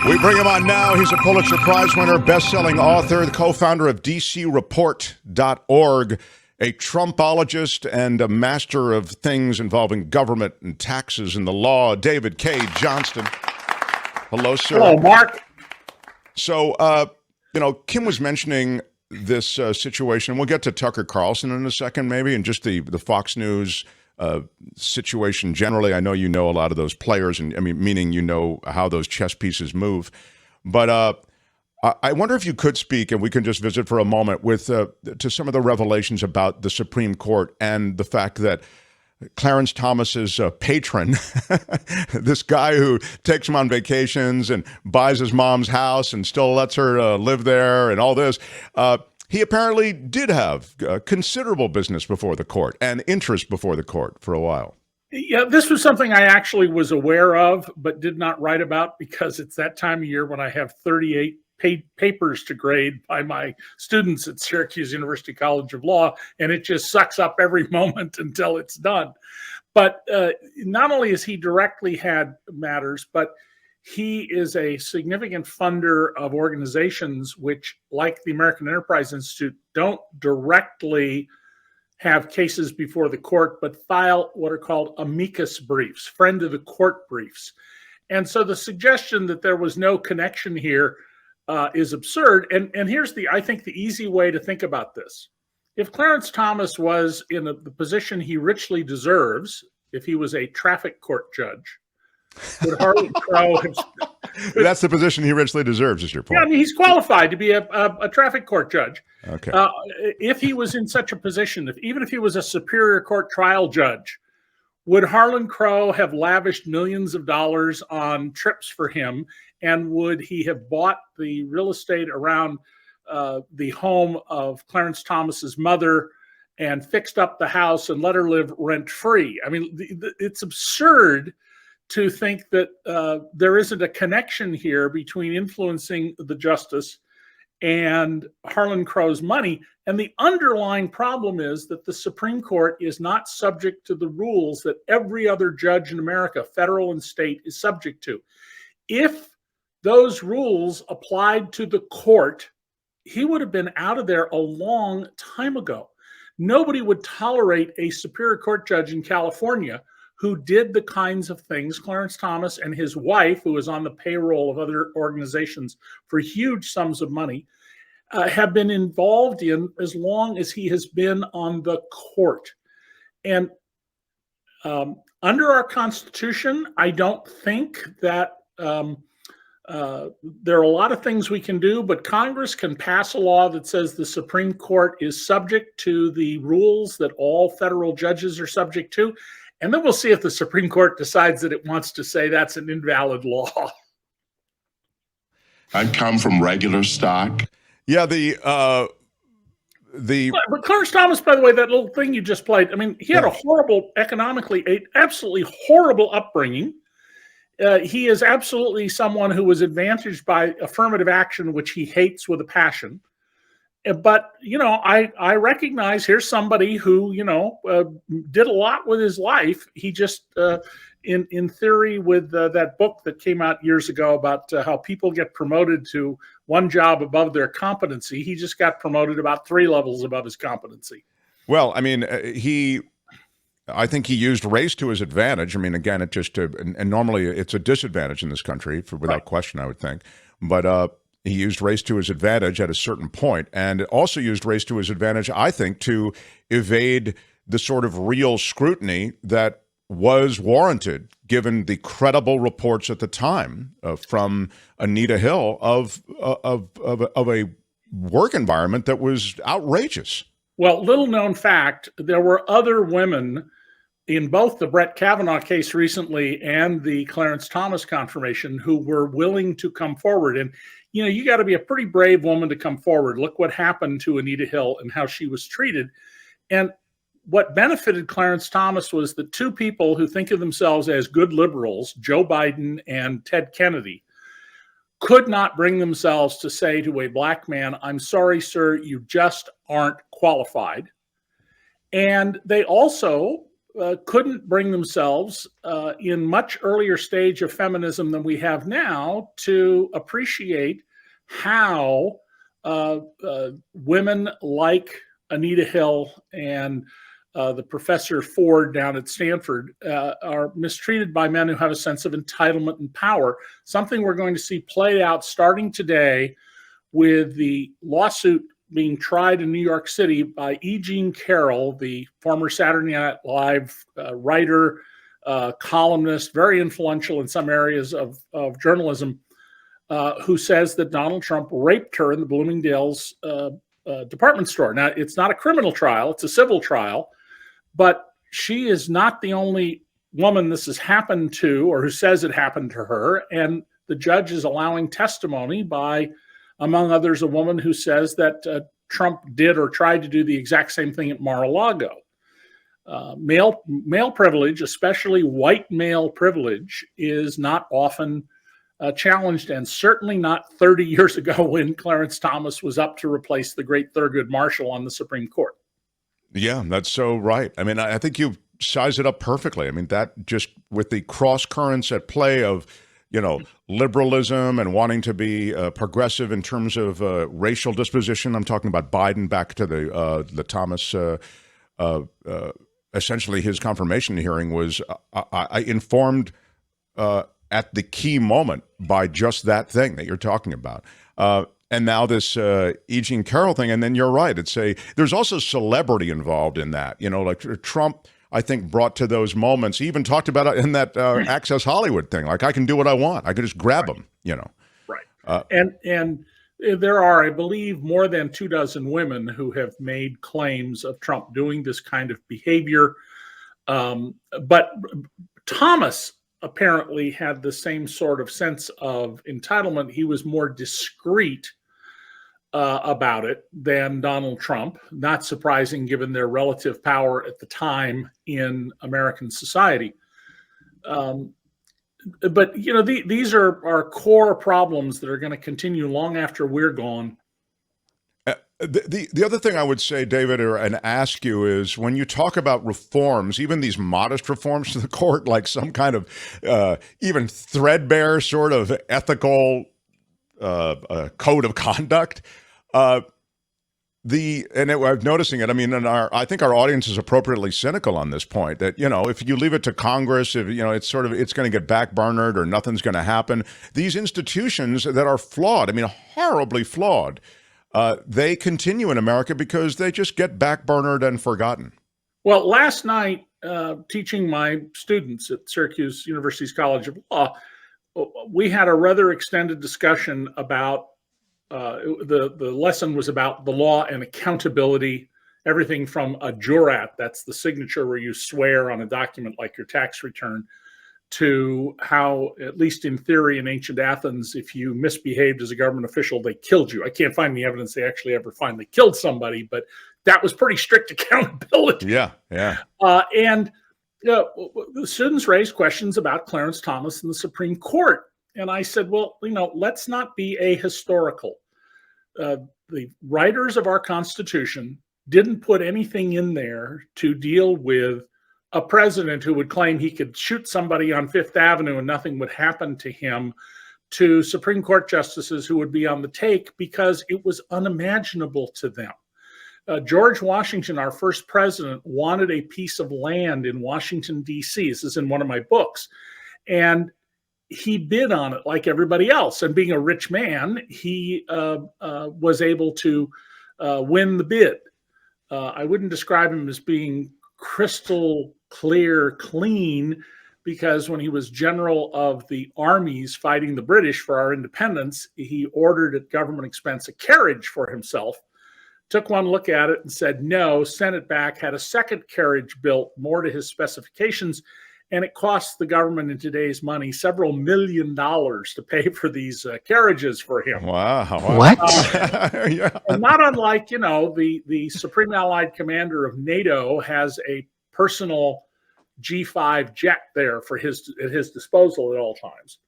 We bring him on now. He's a Pulitzer Prize winner, best-selling author, the co-founder of DCReport.org, a Trumpologist and a master of things involving government and taxes and the law. David Cay Johnston. Hello, sir. Hello, Mark. So, Kim was mentioning this situation. We'll get to Tucker Carlson in a second, maybe, and just the Fox News situation generally. I know you know a lot of those players, and meaning you know how those chess pieces move. But I wonder if you could speak, and we can just visit for a moment with to some of the revelations about the Supreme Court and the fact that Clarence Thomas's patron, this guy who takes him on vacations and buys his mom's house and still lets her live there and all this, he apparently did have considerable business before the court and interest before the court for a while. Yeah, this was something I actually was aware of, but did not write about because it's that time of year when I have 38 papers to grade by my students at Syracuse University College of Law, and it just sucks up every moment until it's done. But not only has he directly had matters, but he is a significant funder of organizations which, like the American Enterprise Institute, don't directly have cases before the court, but file what are called amicus briefs, friend of the court briefs. And so the suggestion that there was no connection here is absurd. And here's I think the easy way to think about this. If Clarence Thomas was in the position he richly deserves, if he was a traffic court judge, would Harlan Crow have... That's the position he richly deserves, is your point. Yeah, he's qualified to be a traffic court judge. Okay. If he was in such a position, even if he was a superior court trial judge, would Harlan Crow have lavished millions of dollars on trips for him? And would he have bought the real estate around the home of Clarence Thomas's mother and fixed up the house and let her live rent-free? I mean, it's absurd to think that there isn't a connection here between influencing the justice and Harlan Crow's money. And the underlying problem is that the Supreme Court is not subject to the rules that every other judge in America, federal and state, is subject to. If those rules applied to the court, he would have been out of there a long time ago. Nobody would tolerate a superior court judge in California who did the kinds of things Clarence Thomas and his wife, who is on the payroll of other organizations for huge sums of money, have been involved in as long as he has been on the court. And under our Constitution, I don't think that there are a lot of things we can do, but Congress can pass a law that says the Supreme Court is subject to the rules that all federal judges are subject to. And then we'll see if the Supreme Court decides that it wants to say that's an invalid law. I come from regular stock. Yeah, But Clarence Thomas, by the way, that little thing you just played, I mean, he had a horrible, economically, absolutely horrible upbringing. He is absolutely someone who was advantaged by affirmative action, which he hates with a passion. But, I recognize here's somebody who, did a lot with his life. He just, in theory, with that book that came out years ago about how people get promoted to one job above their competency, he just got promoted about 3 levels above his competency. Well, I mean, I think he used race to his advantage. I mean, again, and normally it's a disadvantage in this country, without question, I would think. But he used race to his advantage at a certain point, and also used race to his advantage, I think, to evade the sort of real scrutiny that was warranted, given the credible reports at the time from Anita Hill of a work environment that was outrageous. Well, little known fact, there were other women in both the Brett Kavanaugh case recently and the Clarence Thomas confirmation who were willing to come forward. And, you got to be a pretty brave woman to come forward. Look what happened to Anita Hill and how she was treated. And what benefited Clarence Thomas was the 2 people who think of themselves as good liberals, Joe Biden and Ted Kennedy, could not bring themselves to say to a black man, "I'm sorry, sir, you just aren't qualified." And they also couldn't bring themselves in much earlier stage of feminism than we have now to appreciate how women like Anita Hill and the Professor Ford down at Stanford are mistreated by men who have a sense of entitlement and power, something we're going to see played out starting today with the lawsuit being tried in New York City by E. Jean Carroll, the former Saturday Night Live writer, columnist, very influential in some areas of journalism, who says that Donald Trump raped her in the Bloomingdale's department store. Now, it's not a criminal trial, it's a civil trial, but she is not the only woman this has happened to or who says it happened to her. And the judge is allowing testimony by, among others, a woman who says that Trump did or tried to do the exact same thing at Mar-a-Lago. Male privilege, especially white male privilege, is not often challenged, and certainly not 30 years ago when Clarence Thomas was up to replace the great Thurgood Marshall on the Supreme Court. Yeah, that's so right. I mean, I think you've sized it up perfectly. I mean, that just with the cross currents at play of, liberalism and wanting to be progressive in terms of racial disposition. I'm talking about Biden back to the Thomas, essentially his confirmation hearing was informed at the key moment by just that thing that you're talking about. And now this E. Jean Carroll thing, and then you're right. There's also celebrity involved in that. Like Trump, I think, brought to those moments. He even talked about it in that Access Hollywood thing. Like, I can do what I want. I can just grab them. Right. And there are, I believe, more than 24 women who have made claims of Trump doing this kind of behavior. But Thomas apparently had the same sort of sense of entitlement. He was more discreet about it than Donald Trump. Not surprising given their relative power at the time in American society. But these are core problems that are going to continue long after we're gone. The other thing I would say, David, and ask you is, when you talk about reforms, even these modest reforms to the court, like some kind of even threadbare sort of ethical code of conduct, I'm noticing it. I mean, I think our audience is appropriately cynical on this point. That if you leave it to Congress, if it's going to get backburnered or nothing's going to happen. These institutions that are flawed, I mean, horribly flawed, they continue in America because they just get backburnered and forgotten. Well, last night, teaching my students at Syracuse University's College of Law, we had a rather extended discussion about the lesson was about the law and accountability, everything from a jurat, that's the signature where you swear on a document like your tax return, to how, at least in theory in ancient Athens, if you misbehaved as a government official, they killed you. I can't find the evidence they actually ever finally killed somebody, but that was pretty strict accountability. Yeah. And the students raised questions about Clarence Thomas and the Supreme Court. And I said, well, let's not be ahistorical. The writers of our Constitution didn't put anything in there to deal with a president who would claim he could shoot somebody on Fifth Avenue and nothing would happen to him, to Supreme Court justices who would be on the take because it was unimaginable to them. George Washington, our first president, wanted a piece of land in Washington, D.C. This is in one of my books. And he bid on it like everybody else. And being a rich man, he was able to win the bid. I wouldn't describe him as being crystal clear, clean, because when he was general of the armies fighting the British for our independence, he ordered at government expense a carriage for himself, took one look at it and said no, sent it back, had a second carriage built more to his specifications, and it cost the government in today's money several $1 million to pay for these carriages for him. Wow. What? Yeah. And not unlike, the Supreme Allied Commander of NATO has a personal G5 jet there at his disposal at all times.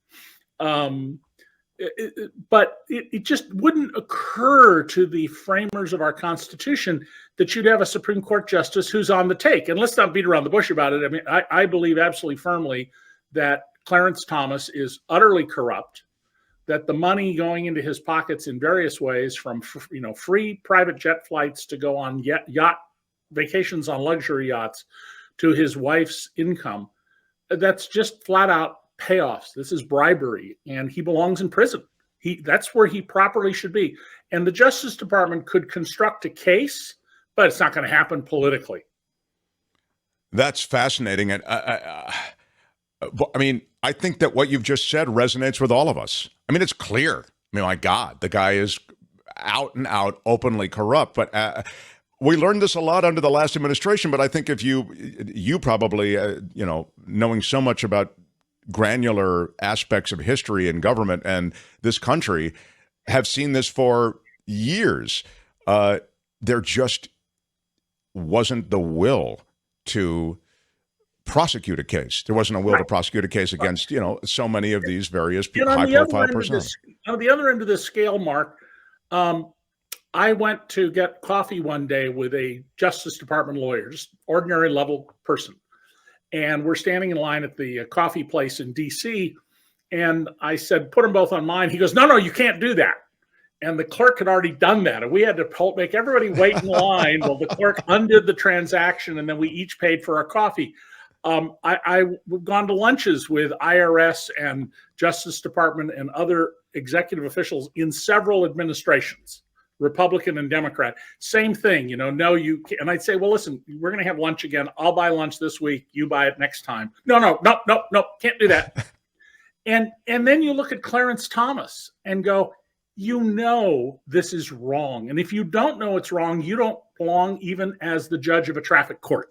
but it just wouldn't occur to the framers of our Constitution that you'd have a Supreme Court justice who's on the take. And let's not beat around the bush about it. I mean, I believe absolutely firmly that Clarence Thomas is utterly corrupt, that the money going into his pockets in various ways, from free private jet flights to go on yacht vacations on luxury yachts, to his wife's income, that's just flat out payoffs. This is bribery, and he belongs in prison. That's where he properly should be. And the Justice Department could construct a case, but it's not going to happen politically. That's fascinating. And I mean, I think that what you've just said resonates with all of us. I mean, it's clear. I mean, my God, the guy is out and out, openly corrupt. But we learned this a lot under the last administration. But I think if you probably, knowing so much about granular aspects of history and government and this country, have seen this for years. There just wasn't the will to prosecute a case. There wasn't a will to prosecute a case against, so many of these various high-profile personas. On the other end of this scale, Mark, I went to get coffee one day with a Justice Department lawyer, just ordinary level person. And we're standing in line at the coffee place in D.C. And I said, put them both on mine. He goes, no, you can't do that. And the clerk had already done that. And we had to make everybody wait in line while the clerk undid the transaction. And then we each paid for our coffee. I've gone to lunches with IRS and Justice Department and other executive officials in several administrations, Republican and Democrat. Same thing, no, you can't. And I'd say, well, listen, we're going to have lunch again. I'll buy lunch this week. You buy it next time. No, can't do that. And then you look at Clarence Thomas and go, this is wrong. And if you don't know it's wrong, you don't belong even as the judge of a traffic court.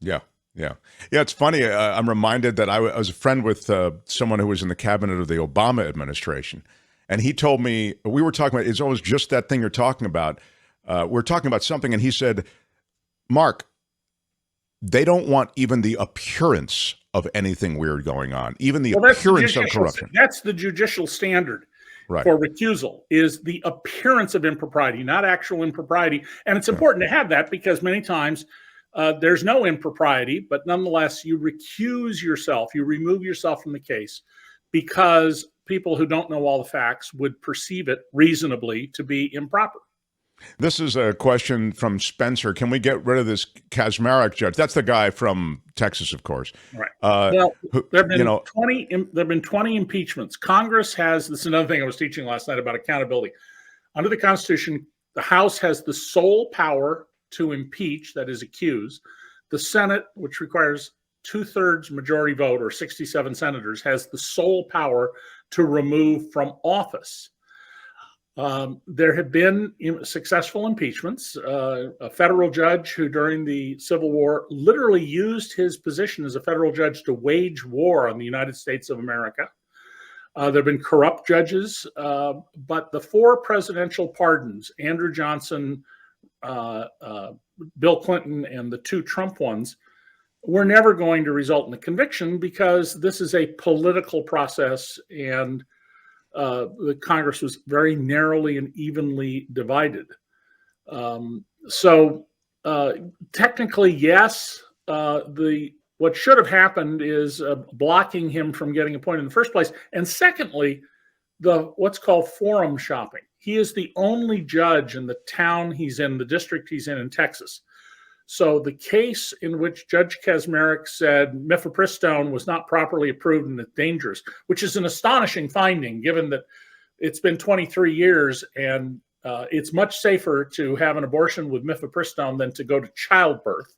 Yeah. It's funny. I'm reminded that I was a friend with someone who was in the cabinet of the Obama administration. And he told me, we were talking about, it's always just that thing you're talking about. We're talking about something, and he said, Mark, they don't want even the appearance of anything weird going on, even the appearance of corruption. That's the judicial standard for recusal, is the appearance of impropriety, not actual impropriety. And it's important to have that, because many times there's no impropriety, but nonetheless, you recuse yourself, you remove yourself from the case, because people who don't know all the facts would perceive it reasonably to be improper. This is a question from Spencer. Can we get rid of this Kaczmarek judge? That's the guy from Texas, of course. Right. Well, there have been 20 impeachments. Congress has, this is another thing I was teaching last night about accountability. Under the Constitution, the House has the sole power to impeach, that is, accuse. The Senate, which requires 2/3 majority vote, or 67 senators, has the sole power to remove from office. There have been successful impeachments. A federal judge who during the Civil War literally used his position as a federal judge to wage war on the United States of America. There have been corrupt judges, but the 4 presidential pardons, Andrew Johnson, Bill Clinton, and the 2 Trump ones, were never going to result in a conviction, because this is a political process, and the Congress was very narrowly and evenly divided. So technically, yes, what should have happened is blocking him from getting appointed in the first place. And secondly, what's called forum shopping. He is the only judge in the town he's in, the district he's in Texas. So the case in which Judge Kaczmarek said mifepristone was not properly approved and it's dangerous, which is an astonishing finding, given that it's been 23 years and it's much safer to have an abortion with mifepristone than to go to childbirth.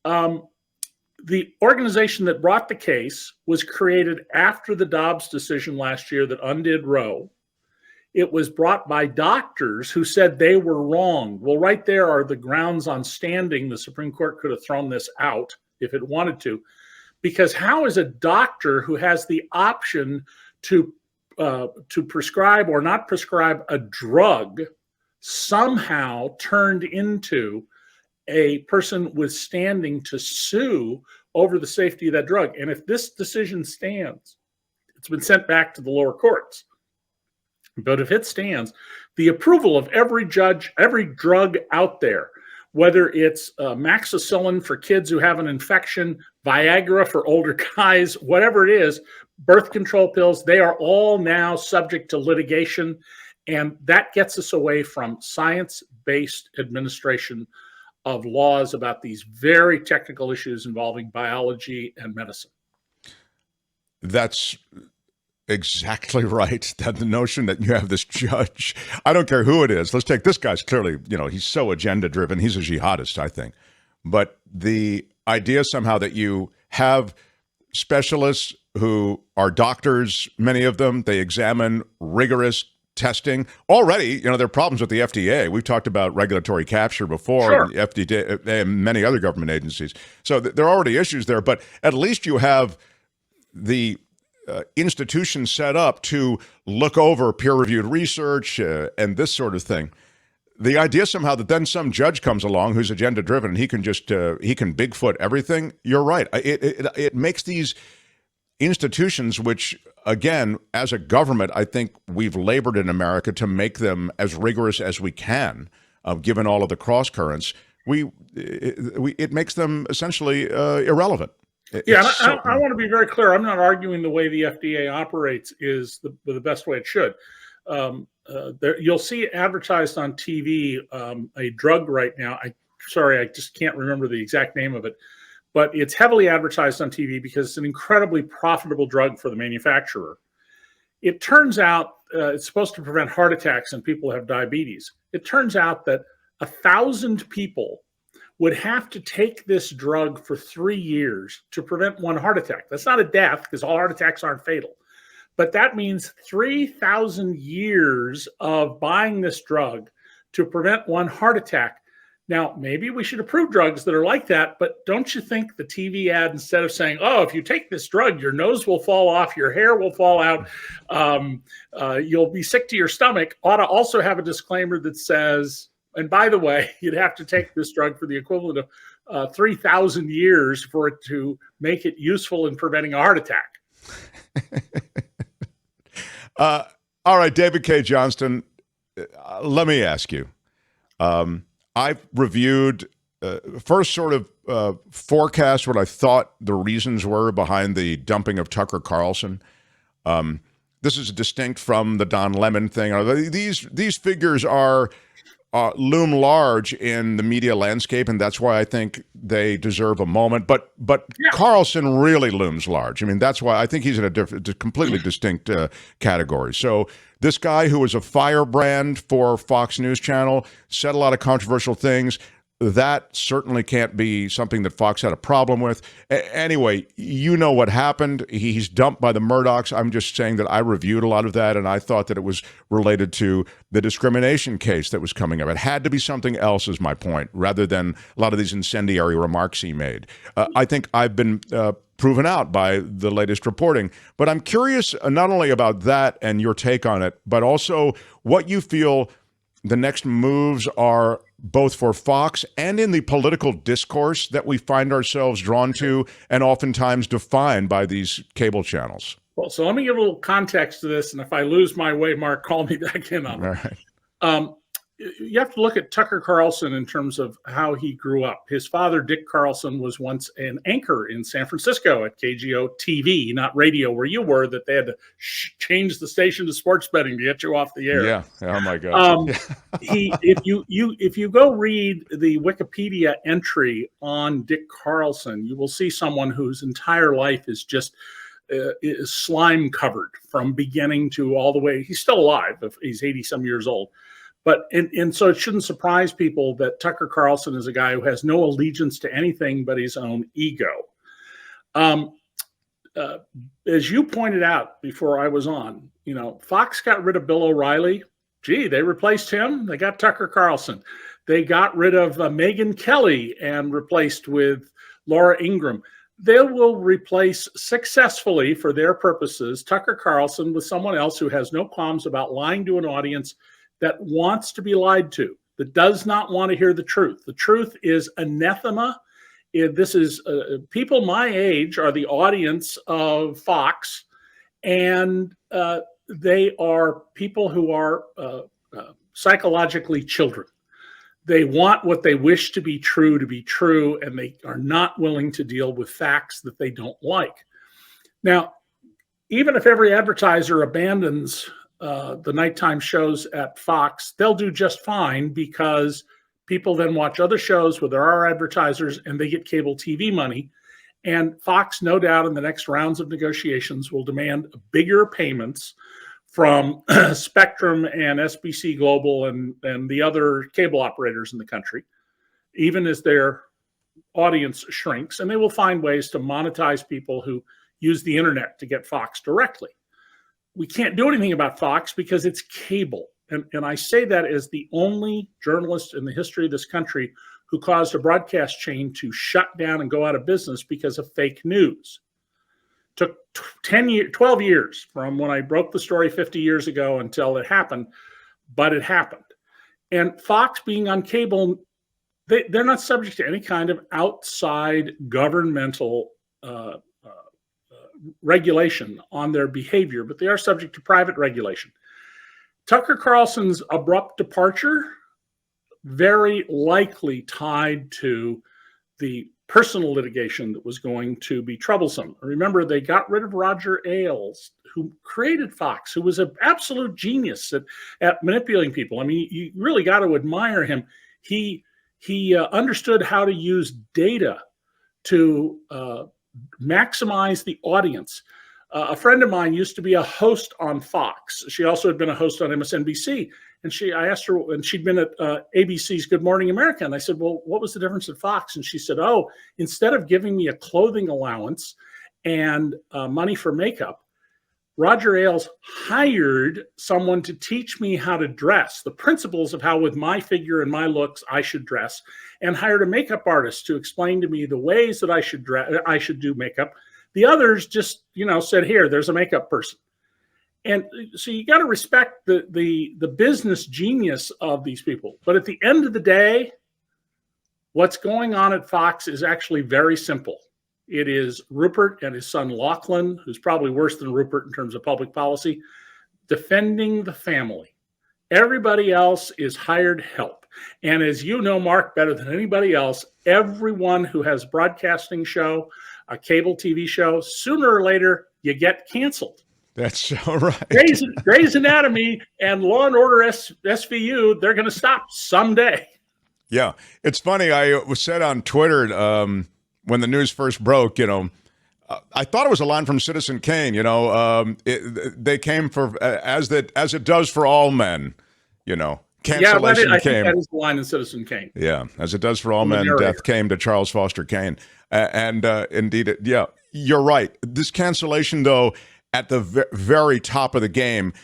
The organization that brought the case was created after the Dobbs decision last year that undid Roe. It was brought by doctors who said they were wrong. Well, right there are the grounds on standing. The Supreme Court could have thrown this out if it wanted to, because how is a doctor who has the option to prescribe or not prescribe a drug somehow turned into a person withstanding to sue over the safety of that drug? And if this decision stands, it's It's been sent back to the lower courts. But if it stands, the approval of every judge, every drug out there, whether it's amoxicillin for kids who have an infection, Viagra for older guys, whatever it is, birth control pills, they are all now subject to litigation. And that gets us away from science-based administration of laws about these very technical issues involving biology and medicine. That's exactly right. That the notion that you have this judge, I don't care who it is. Let's take this guy's clearly, he's so agenda driven. He's a jihadist, I think. But the idea somehow that you have specialists who are doctors, many of them, they examine rigorous testing. Already, there are problems with the FDA. We've talked about regulatory capture before, Sure. the FDA and many other government agencies. So there are already issues there, but at least you have the institutions set up to look over peer-reviewed research and this sort of thing. The idea somehow that then some judge comes along who's agenda-driven and he can Bigfoot everything, you're right. It makes these institutions, which, again, as a government, I think we've labored in America to make them as rigorous as we can, given all of the cross-currents. It makes them essentially irrelevant. Yeah, I want to be very clear. I'm not arguing the way the FDA operates is the best way it should. You'll see advertised on TV a drug right now. I just can't remember the exact name of it, but it's heavily advertised on TV because it's an incredibly profitable drug for the manufacturer. It turns out it's supposed to prevent heart attacks in people who have diabetes. It turns out that 1,000 people would have to take this drug for 3 years to prevent one heart attack. That's not a death because all heart attacks aren't fatal. But that means 3,000 years of buying this drug to prevent one heart attack. Now, maybe we should approve drugs that are like that, but don't you think the TV ad, instead of saying, oh, if you take this drug, your nose will fall off, your hair will fall out, you'll be sick to your stomach, ought to also have a disclaimer that says, and by the way, you'd have to take this drug for the equivalent of 3,000 years for it to make it useful in preventing a heart attack. All right, David Cay Johnston, let me ask you. I've reviewed, first sort of forecast what I thought the reasons were behind the dumping of Tucker Carlson. This is distinct from the Don Lemon thing. These figures are loom large in the media landscape, and that's why I think they deserve a moment. But yeah. Carlson really looms large. I mean, that's why I think he's in a completely distinct category. So this guy who was a firebrand for Fox News Channel said a lot of controversial things. That certainly can't be something that Fox had a problem with. Anyway, you know what happened. He's dumped by the Murdochs. I'm just saying that I reviewed a lot of that, and I thought that it was related to the discrimination case that was coming up. It had to be something else, is my point, rather than a lot of these incendiary remarks he made. I think I've been proven out by the latest reporting. But I'm curious not only about that and your take on it, but also what you feel the next moves are, both for Fox and in the political discourse that we find ourselves drawn to and oftentimes defined by these cable channels. Well, so let me give a little context to this, and if I lose my way, Mark, call me back in on it. All right. You have to look at Tucker Carlson in terms of how he grew up. His father, Dick Carlson, was once an anchor in San Francisco at KGO TV, not radio where you were, that they had to change the station to sports betting to get you off the air. Yeah. Oh my God. If you go read the Wikipedia entry on Dick Carlson, you will see someone whose entire life is just is slime covered from beginning to all the way. He's still alive. He's 80 some years old. But and so it shouldn't surprise people that Tucker Carlson is a guy who has no allegiance to anything but his own ego. As you pointed out before I was on, Fox got rid of Bill O'Reilly. Gee, they replaced him. They got Tucker Carlson. They got rid of Megyn Kelly and replaced with Laura Ingraham. They will replace successfully, for their purposes, Tucker Carlson with someone else who has no qualms about lying to an audience that wants to be lied to, that does not want to hear the truth. The truth is anathema. This is people my age are the audience of Fox, And they are people who are psychologically children. They want what they wish to be true, and they are not willing to deal with facts that they don't like. Now, even if every advertiser abandons the nighttime shows at Fox, they'll do just fine because people then watch other shows where there are advertisers and they get cable TV money. And Fox, no doubt, in the next rounds of negotiations will demand bigger payments from Spectrum and SBC Global and the other cable operators in the country, even as their audience shrinks. And they will find ways to monetize people who use the internet to get Fox directly. We can't do anything about Fox because it's cable. And I say that as the only journalist in the history of this country who caused a broadcast chain to shut down and go out of business because of fake news. Took 12 years from when I broke the story 50 years ago until it happened, but it happened. And Fox being on cable, they're not subject to any kind of outside governmental regulation on their behavior, but they are subject to private regulation. Tucker Carlson's abrupt departure, very likely tied to the personal litigation that was going to be troublesome. Remember, they got rid of Roger Ailes, who created Fox, who was an absolute genius at manipulating people. I mean, you really got to admire him. He understood how to use data to maximize the audience. A friend of mine used to be a host on Fox. She also had been a host on MSNBC. And I asked her, and she'd been at ABC's Good Morning America. And I said, well, what was the difference at Fox? And she said, oh, instead of giving me a clothing allowance and money for makeup, Roger Ailes hired someone to teach me how to dress, the principles of how with my figure and my looks I should dress, and hired a makeup artist to explain to me the ways that I should do makeup. The others just, said, here, there's a makeup person. And so you got to respect the business genius of these people. But at the end of the day, what's going on at Fox is actually very simple. It is Rupert and his son Lachlan, who's probably worse than Rupert in terms of public policy, defending the family. Everybody else is hired help. And as you know, Mark, better than anybody else, everyone who has a broadcasting show, a cable TV show, sooner or later, you get canceled. That's so right. Grey's Anatomy and Law and Order SVU, they're going to stop someday. Yeah. It's funny. I was said on Twitter when the news first broke, I thought it was a line from Citizen Kane, they came for, as it does for all men, cancellation I came. think that is the line in Citizen Kane. Yeah. As it does for all men, death came to Charles Foster Kane. And indeed, you're right. This cancellation, though, at the very top of the game,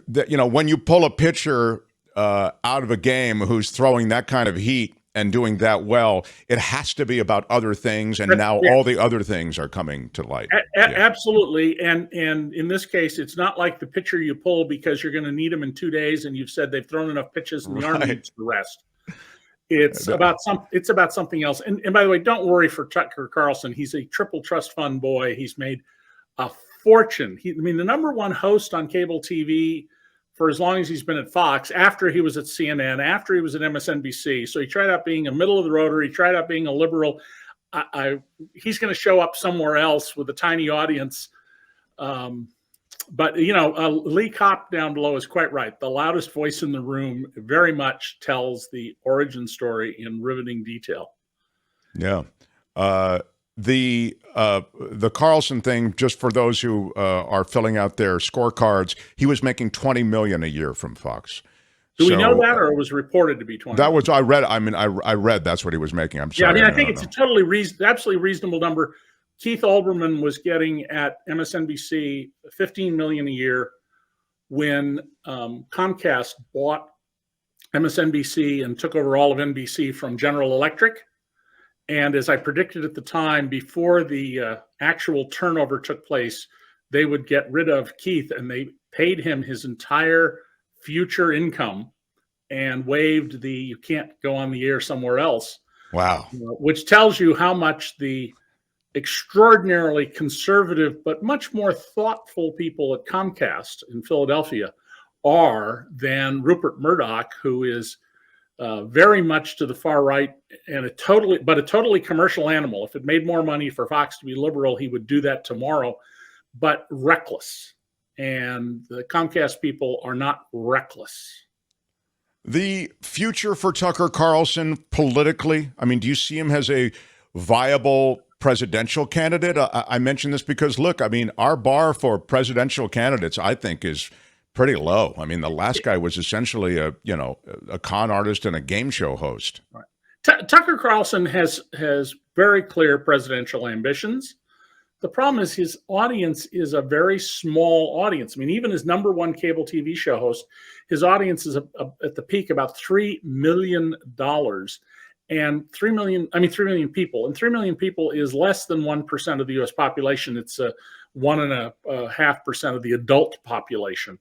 when you pull a pitcher out of a game who's throwing that kind of heat and doing that well, it has to be about other things, and now all the other things are coming to light. Absolutely, and in this case, it's not like the pitcher you pull because you're going to need them in 2 days, and you've said they've thrown enough pitches and the arm needs the rest. It's about something else. And by the way, don't worry for Tucker Carlson. He's a triple trust fund boy. He's made a fortune. The number one host on cable TV for as long as he's been at Fox, after he was at CNN, after he was at MSNBC. So he tried out being a middle of the roader. He tried out being a liberal. He's going to show up somewhere else with a tiny audience. But Lee Kopp down below is quite right. The loudest voice in the room very much tells the origin story in riveting detail. Yeah. The Carlson thing, just for those who are filling out their scorecards, he was making $20 million a year from Fox. Do we know that, or it was reported to be 20? That was I read that's what he was making. I'm sorry. I think it's a absolutely reasonable number. Keith Olbermann was getting at MSNBC $15 million a year when Comcast bought MSNBC and took over all of NBC from General Electric. And as I predicted at the time, before the actual turnover took place, they would get rid of Keith, and they paid him his entire future income and waived the you can't go on the air somewhere else. Wow. Which tells you how much the extraordinarily conservative but much more thoughtful people at Comcast in Philadelphia are than Rupert Murdoch, who is very much to the far right and a totally commercial animal. If it made more money for Fox to be liberal, he would do that tomorrow, but reckless. And the Comcast people are not reckless. The future for Tucker Carlson politically, I mean, do you see him as a viable presidential candidate? I mention this because, look, I mean, our bar for presidential candidates, I think, is pretty low. I mean, the last guy was essentially a con artist and a game show host. Right. Tucker Carlson has very clear presidential ambitions. The problem is his audience is a very small audience. I mean, even his number one cable TV show host, his audience is at the peak about $3 million, and 3 million people. And 3 million people is less than 1% of the U.S. population. It's 1.5% of the adult population.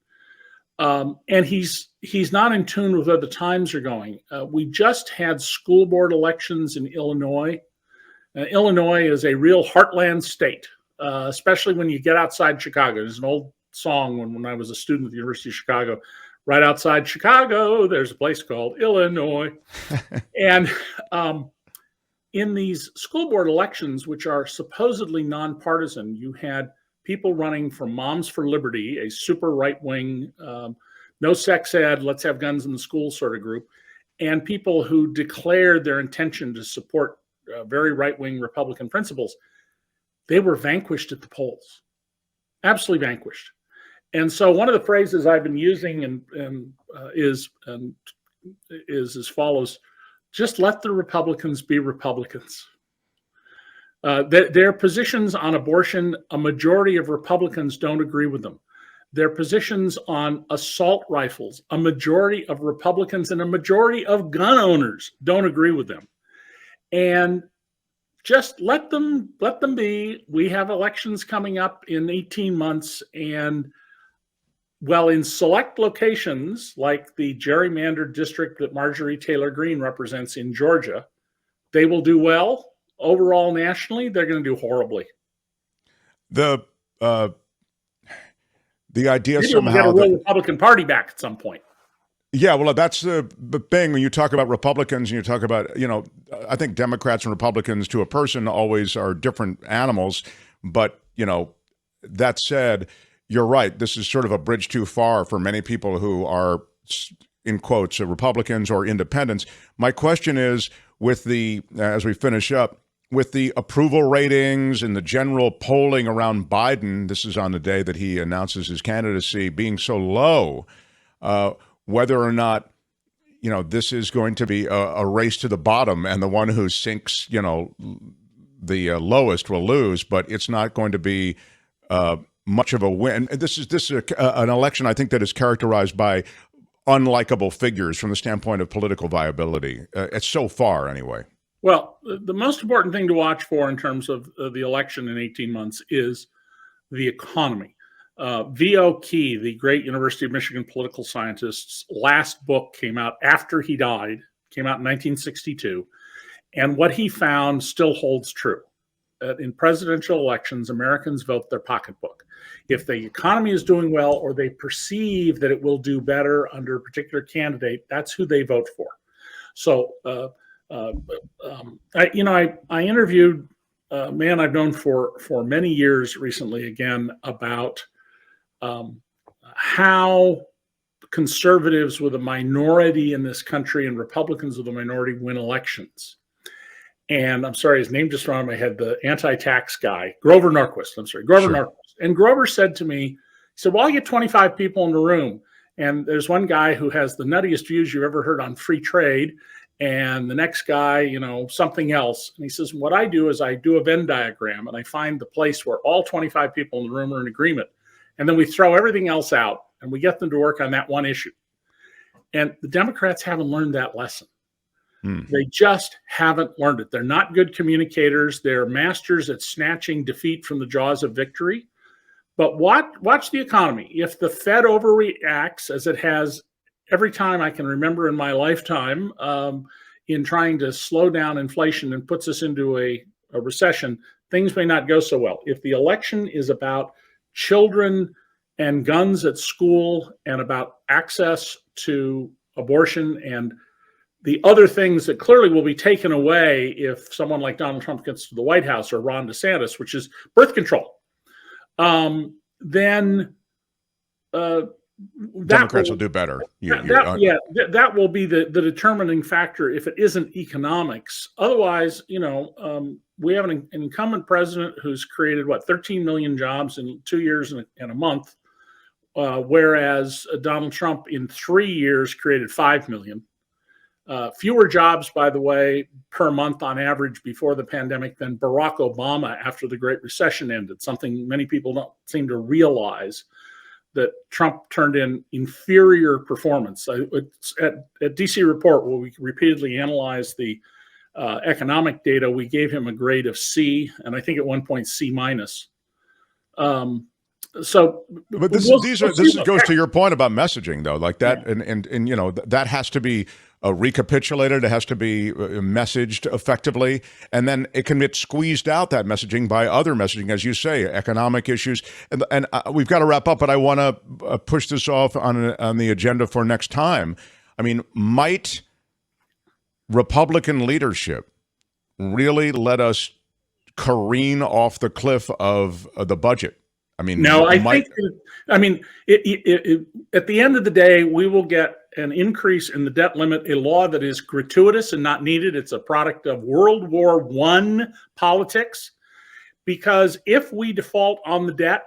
And he's not in tune with where the times are going. We just had school board elections in Illinois. Illinois is a real heartland state, especially when you get outside Chicago. There's an old song when I was a student at the University of Chicago. Right outside Chicago, there's a place called Illinois. And in these school board elections, which are supposedly nonpartisan, you had people running from Moms for Liberty, a super right-wing, no sex ed, let's have guns in the school sort of group, and people who declared their intention to support very right-wing Republican principles. They were vanquished at the polls, absolutely vanquished. And so one of the phrases I've been using is as follows: just let the Republicans be Republicans. Their positions on abortion, a majority of Republicans don't agree with them. Their positions on assault rifles, a majority of Republicans and a majority of gun owners don't agree with them. And just let them be. We have elections coming up in 18 months. And well, in select locations, like the gerrymandered district that Marjorie Taylor Greene represents in Georgia, they will do well. Overall, nationally, they're going to do horribly. The idea Maybe somehow we'll get a that, real Republican Party back at some point. yeah, well, that's the thing when you talk about Republicans and you talk about, I think Democrats and Republicans to a person always are different animals. But, that said, you're right. This is sort of a bridge too far for many people who are, in quotes, Republicans or independents. My question is, as we finish up, with the approval ratings and the general polling around Biden, this is on the day that he announces his candidacy, being so low, whether or not, this is going to be a race to the bottom and the one who sinks, the lowest will lose, but it's not going to be much of a win. This is an election, I think, that is characterized by unlikable figures from the standpoint of political viability. It's so far, anyway. Well, the most important thing to watch for in terms of the election in 18 months is the economy. V.O. Key, the great University of Michigan political scientist's last book came out after he died, came out in 1962. And what he found still holds true. In presidential elections, Americans vote their pocketbook. If the economy is doing well or they perceive that it will do better under a particular candidate, that's who they vote for. So, I interviewed a man I've known for many years recently, again, about how conservatives with a minority in this country and Republicans with a minority win elections. And I'm sorry, his name just ran out of my head, the anti-tax guy, Grover Norquist. Norquist. And Grover said to me, he said, well, I get 25 people in the room. And there's one guy who has the nuttiest views you've ever heard on free trade. And the next guy, something else. And he says, what I do is I do a Venn diagram and I find the place where all 25 people in the room are in agreement. And then we throw everything else out and we get them to work on that one issue. And the Democrats haven't learned that lesson. They just haven't learned it. They're not good communicators. They're masters at snatching defeat from the jaws of victory. But watch the economy. If the Fed overreacts, as it has every time I can remember in my lifetime, in trying to slow down inflation and puts us into a recession, things may not go so well. If the election is about children and guns at school and about access to abortion and the other things that clearly will be taken away if someone like Donald Trump gets to the White House, or Ron DeSantis, which is birth control, then Democrats will do better. That will be the determining factor if it isn't economics. Otherwise, we have an incumbent president who's created 13 million jobs in 2 years and a month, whereas Donald Trump in 3 years created 5 million. Fewer jobs, by the way, per month on average before the pandemic than Barack Obama after the Great Recession ended, something many people don't seem to realize, that Trump turned in inferior performance. At DC Report, where we repeatedly analyzed the economic data, we gave him a grade of C, and I think at one point C minus. But this goes to your point about messaging, though, like that, and that has to be recapitulated. It has to be messaged effectively, and then it can get squeezed out, that messaging, by other messaging, as you say, economic issues. And we've got to wrap up, but I want to push this off on the agenda for next time. I mean, might Republican leadership really let us careen off the cliff of the budget? I mean, no, at the end of the day, we will get an increase in the debt limit, a law that is gratuitous and not needed. It's a product of World War I politics, because if we default on the debt,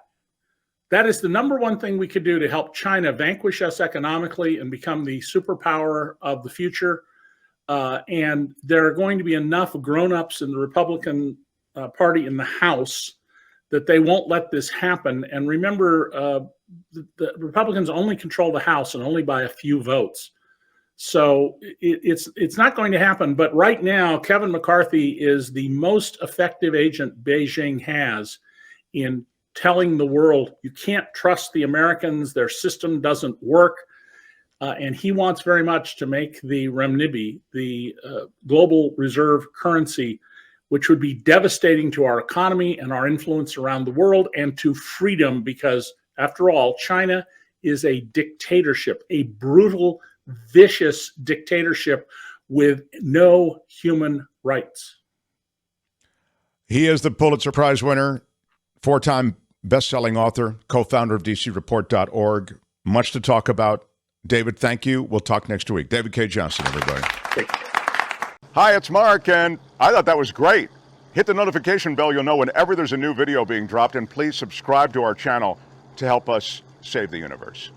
that is the number one thing we could do to help China vanquish us economically and become the superpower of the future. And there are going to be enough grown-ups in the Republican Party in the House that they won't let this happen. And remember, the Republicans only control the House, and only by a few votes. So it's not going to happen. But right now, Kevin McCarthy is the most effective agent Beijing has in telling the world, you can't trust the Americans, their system doesn't work. And he wants very much to make the renminbi, the global reserve currency, which would be devastating to our economy and our influence around the world and to freedom, because after all, China is a dictatorship, a brutal, vicious dictatorship with no human rights. He is the Pulitzer Prize winner, 4-time best-selling author, co-founder of DCReport.org. Much to talk about. David, thank you. We'll talk next week. David Cay Johnston, everybody. Hi, it's Mark, and I thought that was great. Hit the notification bell. You'll know whenever there's a new video being dropped, and please subscribe to our channel to help us save the universe.